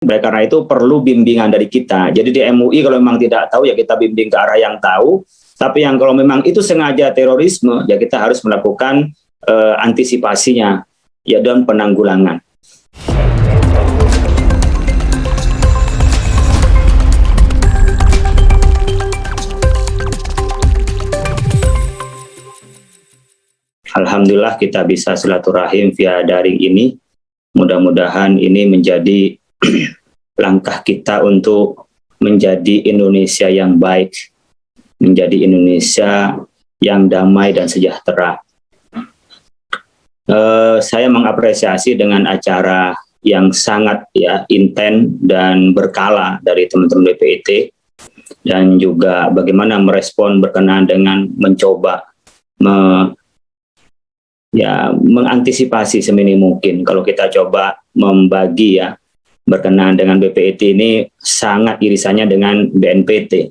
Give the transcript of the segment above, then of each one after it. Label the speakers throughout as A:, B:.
A: Oleh karena itu perlu bimbingan dari kita. Jadi di MUI kalau memang tidak tahu ya kita bimbing ke arah yang tahu. Tapi yang kalau memang itu sengaja terorisme ya kita harus melakukan antisipasinya ya dan penanggulangan. Alhamdulillah kita bisa silaturahim via daring ini. Mudah-mudahan ini menjadi langkah kita untuk menjadi Indonesia yang baik, menjadi Indonesia yang damai dan sejahtera. Saya mengapresiasi dengan acara yang sangat intens dan berkala dari teman-teman BPIT dan juga bagaimana merespon berkenaan dengan mencoba mengantisipasi seminim mungkin. Kalau kita coba membagi berkenaan dengan BPIT ini sangat irisannya dengan BNPT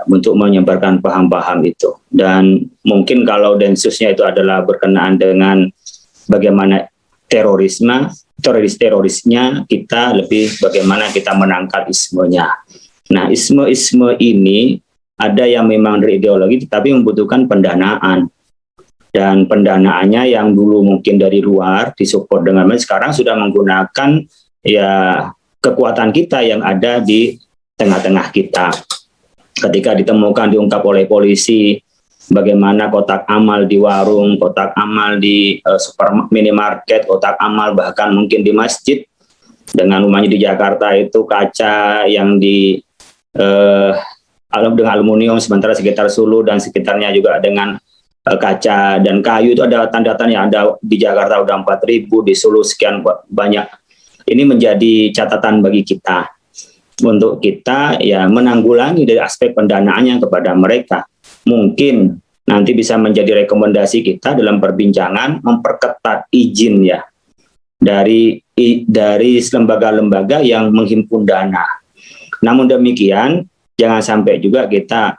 A: untuk menyebarkan paham-paham itu. Dan mungkin kalau densusnya itu adalah berkenaan dengan bagaimana terorisnya, kita lebih bagaimana kita menangkal ismenya. Nah, isme ini ada yang memang dari ideologi tetapi membutuhkan pendanaan. Dan pendanaannya yang dulu mungkin dari luar disupport dengan sekarang sudah menggunakan kekuatan kita yang ada di tengah-tengah kita. Ketika ditemukan diungkap oleh polisi bagaimana kotak amal di warung, kotak amal di minimarket, kotak amal bahkan mungkin di masjid, dengan umumnya di Jakarta itu kaca yang dengan aluminium, sementara sekitar Sulu dan sekitarnya juga dengan kaca dan kayu. Itu ada tanda-tanda yang ada di Jakarta udah 4.000, di Sulu sekian banyak. Ini menjadi catatan bagi kita untuk kita menanggulangi dari aspek pendanaannya kepada mereka. Mungkin nanti bisa menjadi rekomendasi kita dalam perbincangan memperketat izin dari lembaga-lembaga yang menghimpun dana. Namun demikian jangan sampai juga kita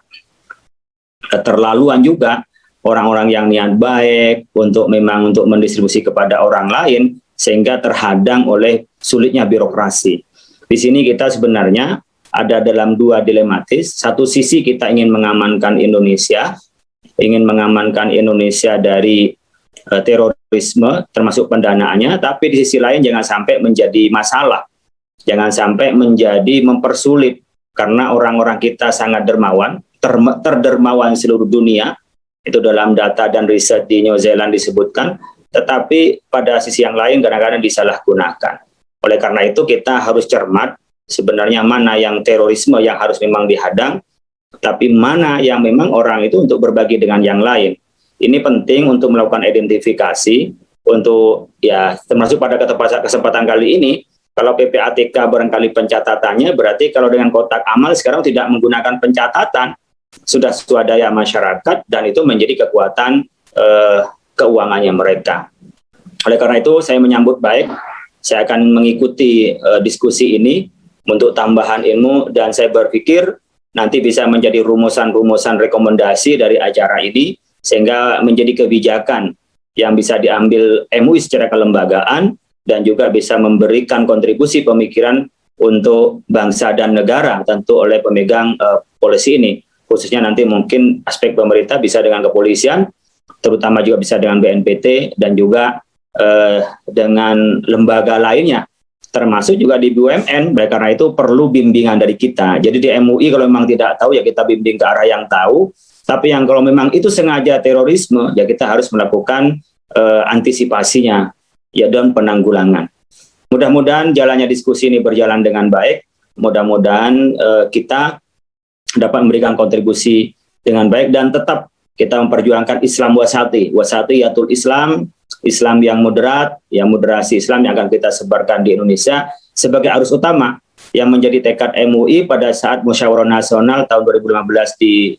A: keterlaluan juga orang-orang yang niat baik untuk mendistribusi kepada orang lain sehingga terhadang oleh sulitnya birokrasi. Di sini kita sebenarnya ada dalam dua dilematis. Satu sisi kita ingin mengamankan Indonesia dari terorisme termasuk pendanaannya, tapi di sisi lain jangan sampai menjadi masalah. Jangan sampai menjadi mempersulit karena orang-orang kita sangat dermawan, terdermawan seluruh dunia. Itu dalam data dan riset di New Zealand disebutkan, tetapi pada sisi yang lain kadang-kadang disalahgunakan. Oleh karena itu kita harus cermat sebenarnya mana yang terorisme yang harus memang dihadang, tapi mana yang memang orang itu untuk berbagi dengan yang lain. Ini penting untuk melakukan identifikasi, untuk termasuk pada kesempatan kali ini, kalau PPATK barangkali pencatatannya, berarti kalau dengan kotak amal sekarang tidak menggunakan pencatatan, sudah swadaya masyarakat dan itu menjadi kekuatan keuangannya mereka. Oleh karena itu saya menyambut baik, saya akan mengikuti diskusi ini untuk tambahan ilmu dan saya berpikir nanti bisa menjadi rumusan-rumusan rekomendasi dari acara ini sehingga menjadi kebijakan yang bisa diambil MUI secara kelembagaan dan juga bisa memberikan kontribusi pemikiran untuk bangsa dan negara tentu oleh pemegang polisi ini. Khususnya nanti mungkin aspek pemerintah bisa dengan kepolisian, terutama juga bisa dengan BNPT dan juga dengan lembaga lainnya, termasuk juga di BUMN. Oleh karena itu perlu bimbingan dari kita. Jadi di MUI kalau memang tidak tahu ya kita bimbing ke arah yang tahu, tapi yang kalau memang itu sengaja terorisme ya kita harus melakukan antisipasinya dan penanggulangan. Mudah-mudahan jalannya diskusi ini berjalan dengan baik. Mudah-mudahan kita dapat memberikan kontribusi dengan baik dan tetap kita memperjuangkan Islam wasati yatul Islam yang moderat, yang moderasi Islam yang akan kita sebarkan di Indonesia sebagai arus utama yang menjadi tekad MUI pada saat Musyawarah Nasional tahun 2015 di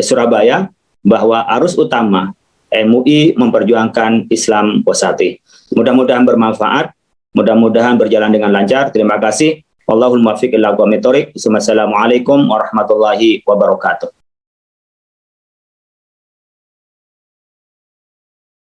A: Surabaya, bahwa arus utama MUI memperjuangkan Islam wasati. Mudah-mudahan bermanfaat, mudah-mudahan berjalan dengan lancar. Terima kasih. Wallahul muwaffiq ila aqwamit thoriq. Wassalamualaikum warahmatullahi wabarakatuh.